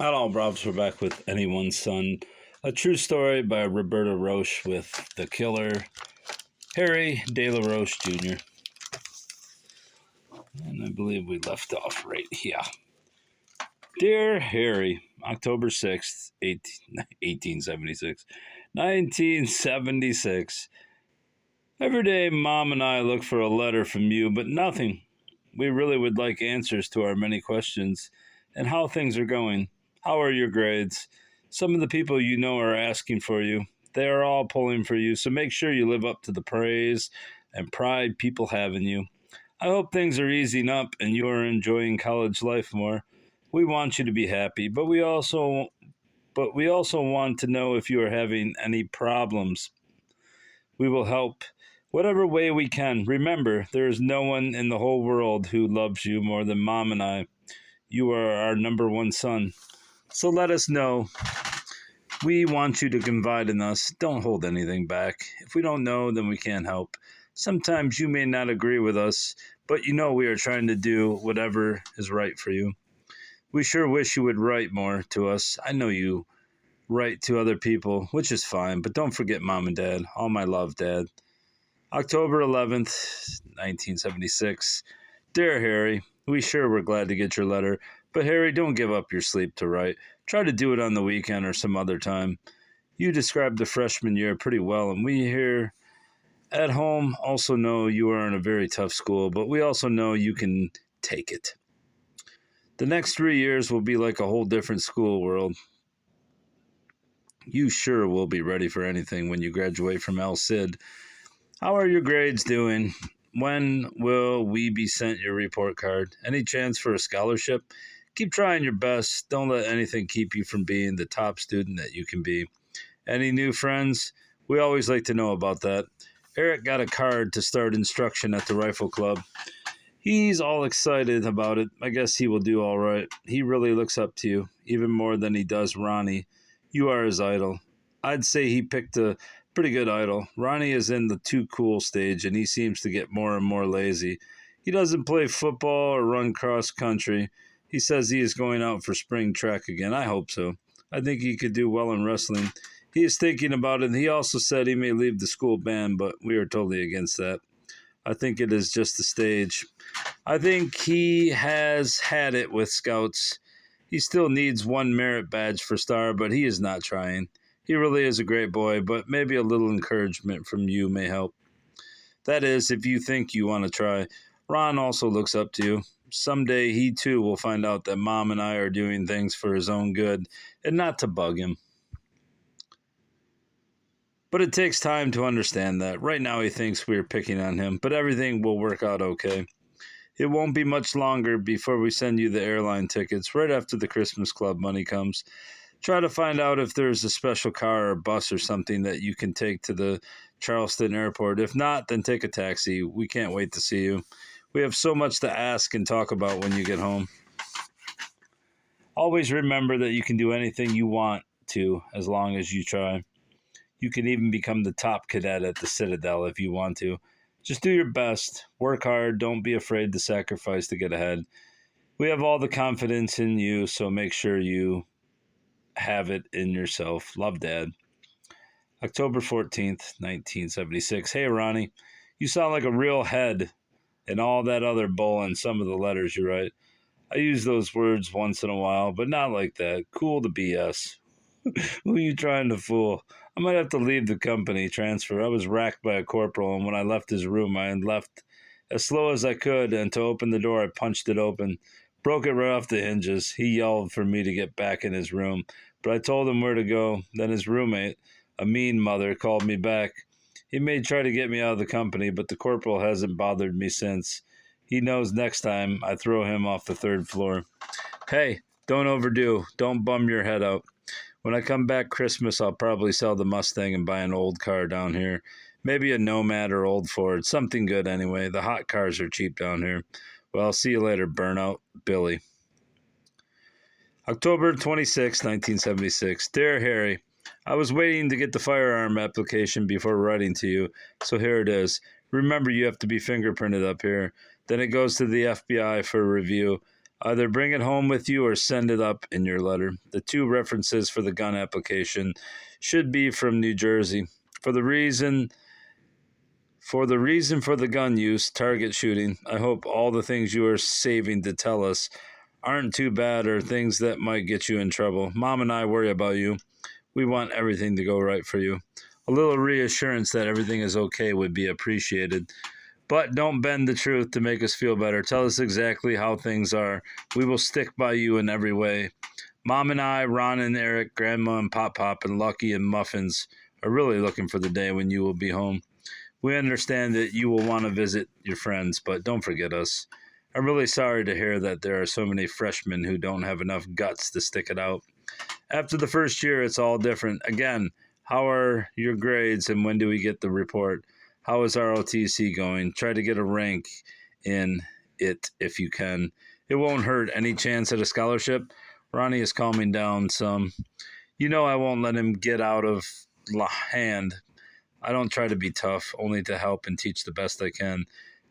Hello, Robs. We're back with Anyone's Son. A true story by Roberta Roche with the killer, Harry De La Roche Jr. And I believe we left off right here. Dear Harry, October 6th, 1876. 1976. Every day, Mom and I look for a letter from you, but nothing. We really would like answers to our many questions and how things are going. How are your grades? Some of the people you know are asking for you. They are all pulling for you, so make sure you live up to the praise and pride people have in you. I hope things are easing up and you are enjoying college life more. We want you to be happy, but we also want to know if you are having any problems. We will help whatever way we can. Remember, there is no one in the whole world who loves you more than Mom and I. You are our number one son. So let us know. We want you to confide in us. Don't hold anything back. If we don't know, then we can't help. Sometimes you may not agree with us, but you know we are trying to do whatever is right for you. We sure wish you would write more to us. I know you write to other people, which is fine, but don't forget Mom and Dad. All my love, Dad. October 11th, 1976. Dear Harry, we sure were glad to get your letter, but Harry, don't give up your sleep to write. Try to do it on the weekend or some other time. You described the freshman year pretty well, and we here at home also know you are in a very tough school, but we also know you can take it. The next 3 years will be like a whole different school world. You sure will be ready for anything when you graduate from El Cid. How are your grades doing? When will we be sent your report card? Any chance for a scholarship? Keep trying your best. Don't let anything keep you from being the top student that you can be. Any new friends? We always like to know about that. Eric got a card to start instruction at the Rifle Club. He's all excited about it. I guess he will do all right. He really looks up to you, even more than he does Ronnie. You are his idol. I'd say he picked a pretty good idol. Ronnie is in the too cool stage, and he seems to get more and more lazy. He doesn't play football or run cross country. He says he is going out for spring track again. I hope so. I think he could do well in wrestling. He is thinking about it. He also said he may leave the school band, but we are totally against that. I think it is just a stage. I think he has had it with scouts. He still needs one merit badge for star, but he is not trying. He really is a great boy, but maybe a little encouragement from you may help. That is, if you think you want to try. Ron also looks up to you. Someday he too will find out that Mom and I are doing things for his own good and not to bug him. But it takes time to understand that. Right now he thinks we are picking on him, but everything will work out okay. It won't be much longer before we send you the airline tickets right after the Christmas Club money comes. Try to find out if there's a special car or bus or something that you can take to the Charleston airport. If not, then take a taxi. We can't wait to see you. We have so much to ask and talk about when you get home. Always remember that you can do anything you want to as long as you try. You can even become the top cadet at the Citadel if you want to. Just do your best. Work hard. Don't be afraid to sacrifice to get ahead. We have all the confidence in you, so make sure you have it in yourself. Love, Dad. October 14th, 1976. Hey, Ronnie, you sound like a real head and all that other bull in some of the letters you write. I use those words once in a while, but not like that. Cool the BS. Who are you trying to fool? I might have to leave the company, transfer. I was racked by a corporal, and when I left his room, I had left as slow as I could, and to open the door, I punched it open. Broke it right off the hinges. He yelled for me to get back in his room, but I told him where to go. Then his roommate, a mean mother, called me back. He may try to get me out of the company, but the corporal hasn't bothered me since. He knows next time I throw him off the 3rd floor. Hey, don't overdo. Don't bum your head out. When I come back Christmas, I'll probably sell the Mustang and buy an old car down here. Maybe a Nomad or old Ford. Something good anyway. The hot cars are cheap down here. Well, I'll see you later, Burnout. Billy. October 26, 1976. Dear Harry, I was waiting to get the firearm application before writing to you, so here it is. Remember, you have to be fingerprinted up here. Then it goes to the FBI for review. Either bring it home with you or send it up in your letter. The two references for the gun application should be from New Jersey. For the reason for the gun use, target shooting, I hope all the things you are saving to tell us aren't too bad or things that might get you in trouble. Mom and I worry about you. We want everything to go right for you. A little reassurance that everything is okay would be appreciated. But don't bend the truth to make us feel better. Tell us exactly how things are. We will stick by you in every way. Mom and I, Ron and Eric, Grandma and Pop Pop, and Lucky and Muffins are really looking for the day when you will be home. We understand that you will want to visit your friends, but don't forget us. I'm really sorry to hear that there are so many freshmen who don't have enough guts to stick it out. After the first year, it's all different. Again, how are your grades and when do we get the report? How is ROTC going? Try to get a rank in it if you can. It won't hurt. Any chance at a scholarship? Ronnie is calming down some. You know I won't let him get out of hand. I don't try to be tough, only to help and teach the best I can.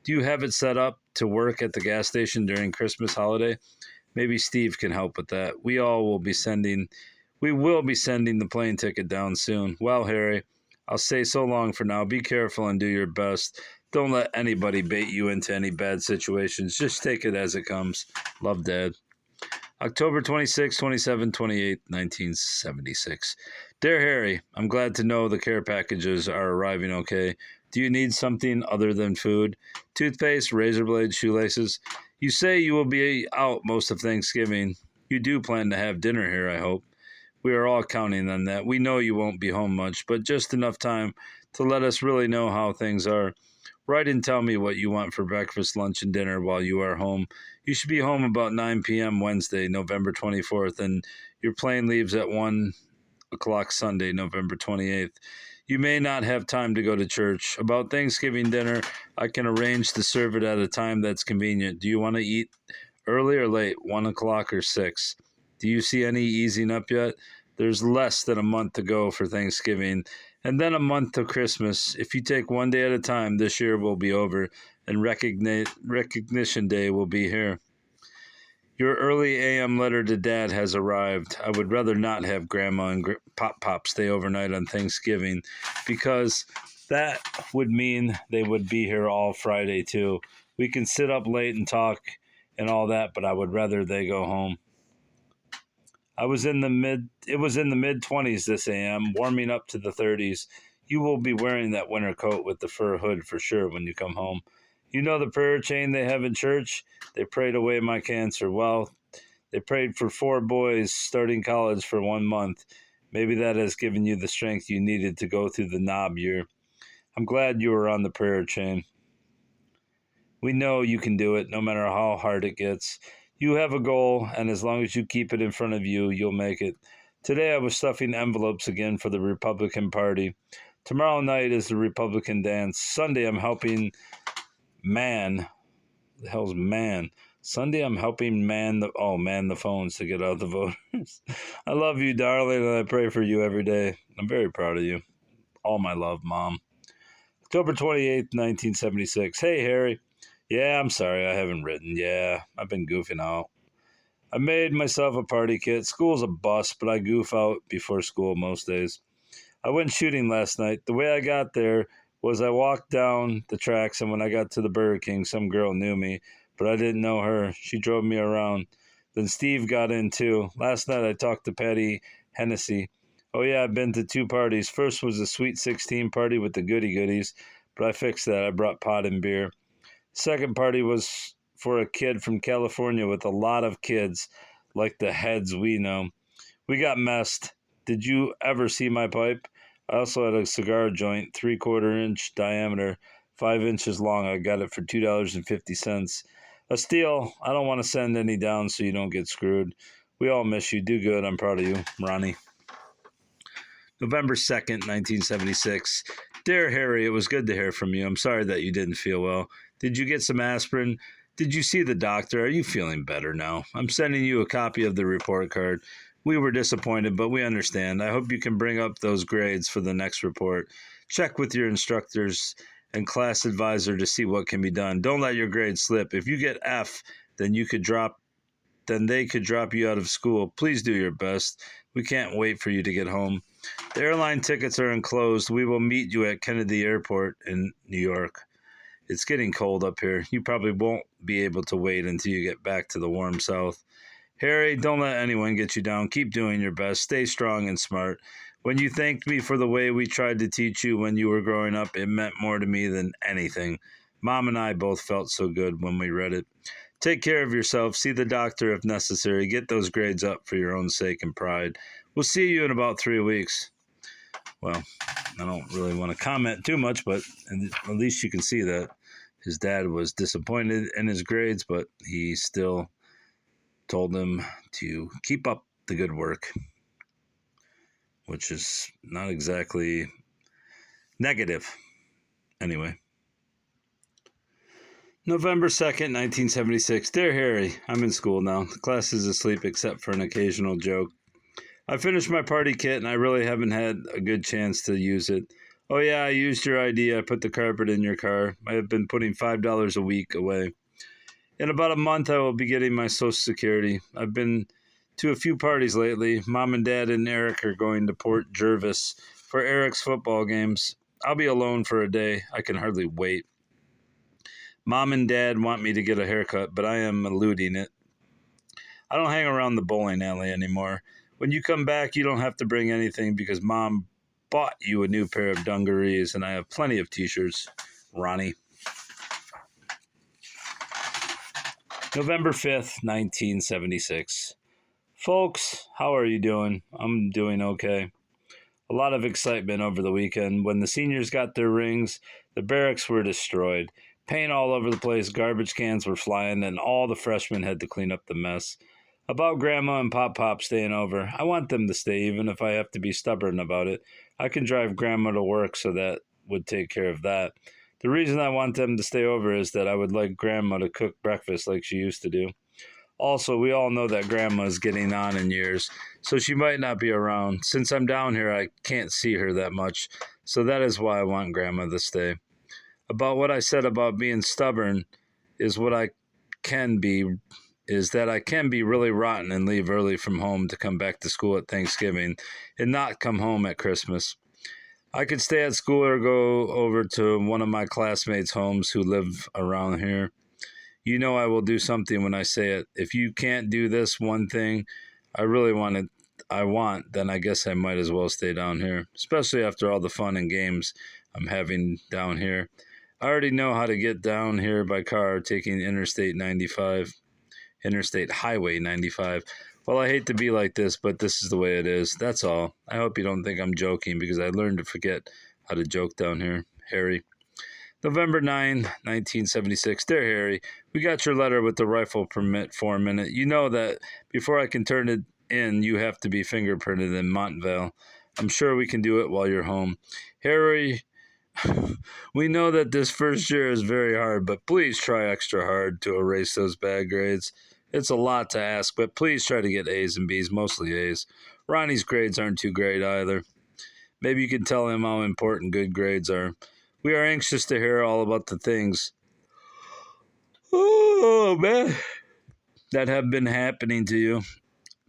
Do you have it set up to work at the gas station during Christmas holiday? Maybe Steve can help with that. We will be sending the plane ticket down soon. Well, Harry, I'll say so long for now. Be careful and do your best. Don't let anybody bait you into any bad situations. Just take it as it comes. Love, Dad. October 26, 27, 28, 1976. Dear Harry, I'm glad to know the care packages are arriving okay. Do you need something other than food? Toothpaste, razor blades, shoelaces? You say you will be out most of Thanksgiving. You do plan to have dinner here, I hope. We are all counting on that. We know you won't be home much, but just enough time to let us really know how things are. Write and tell me what you want for breakfast, lunch, and dinner while you are home. You should be home about 9 p.m. Wednesday, November 24th, and your plane leaves at 1 o'clock Sunday, November 28th. You may not have time to go to church. About Thanksgiving dinner, I can arrange to serve it at a time that's convenient. Do you want to eat early or late, 1 o'clock or 6? Do you see any easing up yet? There's less than a month to go for Thanksgiving, and then a month to Christmas. If you take one day at a time, this year will be over, and Recognition Day will be here. Your early AM letter to Dad has arrived. I would rather not have Grandma and Pop Pop stay overnight on Thanksgiving, because that would mean they would be here all Friday, too. We can sit up late and talk and all that, but I would rather they go home. It was in the mid 20s this AM, warming up to the 30s. You will be wearing that winter coat with the fur hood for sure when you come home. You know the prayer chain they have in church? They prayed away my cancer. Well, they prayed for 4 boys starting college for 1 month. Maybe that has given you the strength you needed to go through the knob year. I'm glad you were on the prayer chain. We know you can do it, no matter how hard it gets. You have a goal, and as long as you keep it in front of you, you'll make it. Today I was stuffing envelopes again for the Republican Party. Tomorrow night is the Republican dance. Sunday I'm helping man. The hell's man? Sunday I'm helping man the phones to get out the voters. I love you, darling, and I pray for you every day. I'm very proud of you. All my love, Mom. October 28th, 1976. Hey, Harry. Yeah, I'm sorry I haven't written. Yeah, I've been goofing out. I made myself a party kit. School's a bust, but I goof out before school most days. I went shooting last night. The way I got there was I walked down the tracks, and when I got to the Burger King, some girl knew me, but I didn't know her. She drove me around. Then Steve got in too. Last night I talked to Patty Hennessy. Oh yeah, I've been to 2 parties. First was a Sweet 16 party with the goody goodies, but I fixed that. I brought pot and beer. Second party was for a kid from California with a lot of kids, like the heads we know. We got messed. Did you ever see my pipe? I also had a cigar joint, 3/4 inch diameter, 5 inches long. I got it for $2.50. A steal. I don't want to send any down so you don't get screwed. We all miss you. Do good. I'm proud of you, Ronnie. November 2nd, 1976. Dear Harry, it was good to hear from you. I'm sorry that you didn't feel well. Did you get some aspirin? Did you see the doctor? Are you feeling better now? I'm sending you a copy of the report card. We were disappointed, but we understand. I hope you can bring up those grades for the next report. Check with your instructors and class advisor to see what can be done. Don't let your grades slip. If you get F, then you could drop then they could drop you out of school. Please do your best. We can't wait for you to get home. The airline tickets are enclosed. We will meet you at Kennedy Airport in New York. It's getting cold up here. You probably won't be able to wait until you get back to the warm South. Harry, don't let anyone get you down. Keep doing your best. Stay strong and smart. When you thanked me for the way we tried to teach you when you were growing up, it meant more to me than anything. Mom and I both felt so good when we read it. Take care of yourself. See the doctor if necessary. Get those grades up for your own sake and pride. We'll see you in about 3 weeks. Well, I don't really want to comment too much, but at least you can see that his dad was disappointed in his grades, but he still told him to keep up the good work, which is not exactly negative. Anyway. November 2nd, 1976. Dear Harry, I'm in school now. The class is asleep except for an occasional joke. I finished my party kit and I really haven't had a good chance to use it. Oh yeah, I used your idea. I put the carpet in your car. I have been putting $5 a week away. In about a month, I will be getting my Social Security. I've been to a few parties lately. Mom and Dad and Eric are going to Port Jervis for Eric's football games. I'll be alone for a day. I can hardly wait. Mom and Dad want me to get a haircut, but I am eluding it. I don't hang around the bowling alley anymore. When you come back, you don't have to bring anything because Mom bought you a new pair of dungarees, and I have plenty of t-shirts. Ronnie. November 5th, 1976. Folks, how are you doing? I'm doing okay. A lot of excitement over the weekend. When the seniors got their rings, the barracks were destroyed. Paint all over the place, garbage cans were flying, and all the freshmen had to clean up the mess. About Grandma and Pop staying over, I want them to stay even if I have to be stubborn about it. I can drive Grandma to work, so that would take care of that. The reason I want them to stay over is that I would like Grandma to cook breakfast like she used to do. Also, we all know that Grandma is getting on in years, so she might not be around. Since I'm down here, I can't see her that much, so that is why I want Grandma to stay. About what I said about being stubborn is what I can be, is that I can be really rotten and leave early from home to come back to school at Thanksgiving and not come home at Christmas. I could stay at school or go over to one of my classmates' homes who live around here. You know I will do something when I say it. If you can't do this one thing I really want, then I guess I might as well stay down here, especially after all the fun and games I'm having down here. I already know how to get down here by car, taking Interstate Highway 95. Well, I hate to be like this, but this is the way it is. That's all. I hope you don't think I'm joking because I learned to forget how to joke down here. Harry. November 9, 1976. Dear Harry, we got your letter with the rifle permit form in it. You know that before I can turn it in, you have to be fingerprinted in Montvale. I'm sure we can do it while you're home. Harry, we know that this first year is very hard, but please try extra hard to erase those bad grades. It's a lot to ask, but please try to get A's and B's, mostly A's. Ronnie's grades aren't too great either. Maybe you can tell him how important good grades are. We are anxious to hear all about the things, oh man, that have been happening to you.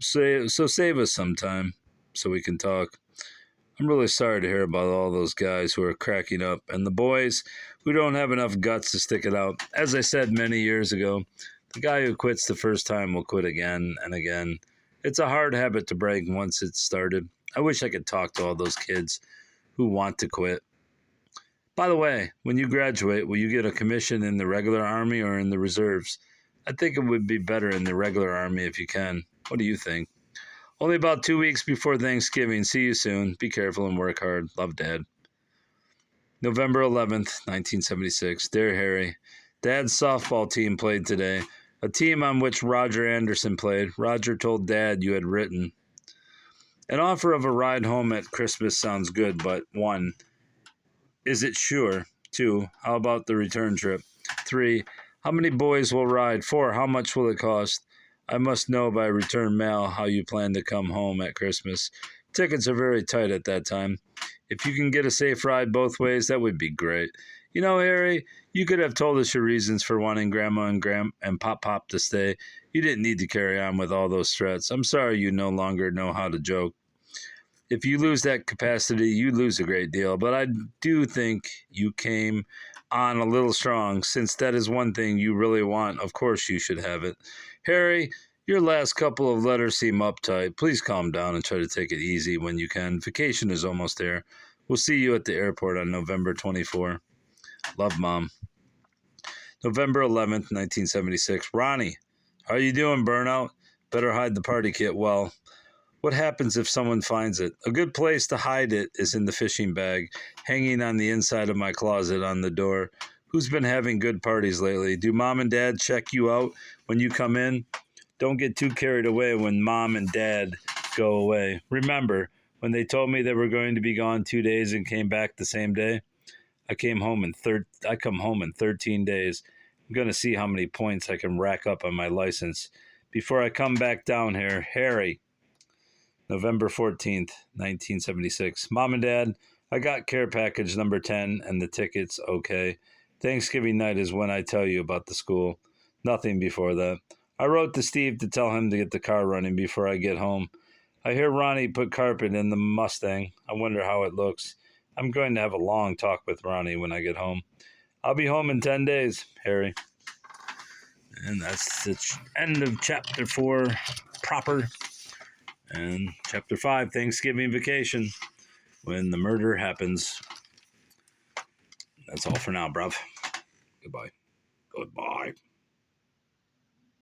So save us some time so we can talk. I'm really sorry to hear about all those guys who are cracking up and the boys who don't have enough guts to stick it out. As I said many years ago, the guy who quits the first time will quit again and again. It's a hard habit to break once it's started. I wish I could talk to all those kids who want to quit. By the way, when you graduate, will you get a commission in the regular army or in the reserves? I think it would be better in the regular army if you can. What do you think? Only about 2 weeks before Thanksgiving. See you soon. Be careful and work hard. Love, Dad. November 11th, 1976. Dear Harry, Dad's softball team played today. A team on which Roger Anderson played. Roger told Dad you had written. An offer of a ride home at Christmas sounds good, but 1. Is it sure? 2. How about the return trip? 3. How many boys will ride? 4. How much will it cost? I must know by return mail how you plan to come home at Christmas. Tickets are very tight at that time. If you can get a safe ride both ways, that would be great. You know, Harry, you could have told us your reasons for wanting Grandma and Pop to stay. You didn't need to carry on with all those threats. I'm sorry you no longer know how to joke. If you lose that capacity, you lose a great deal. But I do think you came on a little strong, since that is one thing you really want. Of course, you should have it. Harry, your last couple of letters seem uptight. Please calm down and try to take it easy when you can. Vacation is almost there. We'll see you at the airport on November 24. Love, Mom. November 11th, 1976. Ronnie, how are you doing, Burnout? Better hide the party kit well. What happens if someone finds it? A good place to hide it is in the fishing bag, hanging on the inside of my closet on the door. Who's been having good parties lately? Do Mom and Dad check you out when you come in? Don't get too carried away when Mom and Dad go away. Remember, when they told me they were going to be gone 2 days and came back the same day? I come home in 13 days. I'm going to see how many points I can rack up on my license before I come back down here. Harry. November 14th, 1976. Mom and Dad, I got care package number 10 and the tickets okay. Thanksgiving night is when I tell you about the school. Nothing before that. I wrote to Steve to tell him to get the car running before I get home. I hear Ronnie put carpet in the Mustang. I wonder how it looks. I'm going to have a long talk with Ronnie when I get home. I'll be home in 10 days, Harry. And that's the end of chapter 4 proper. And chapter 5, Thanksgiving Vacation, when the murder happens. That's all for now, bruv. Goodbye. Goodbye.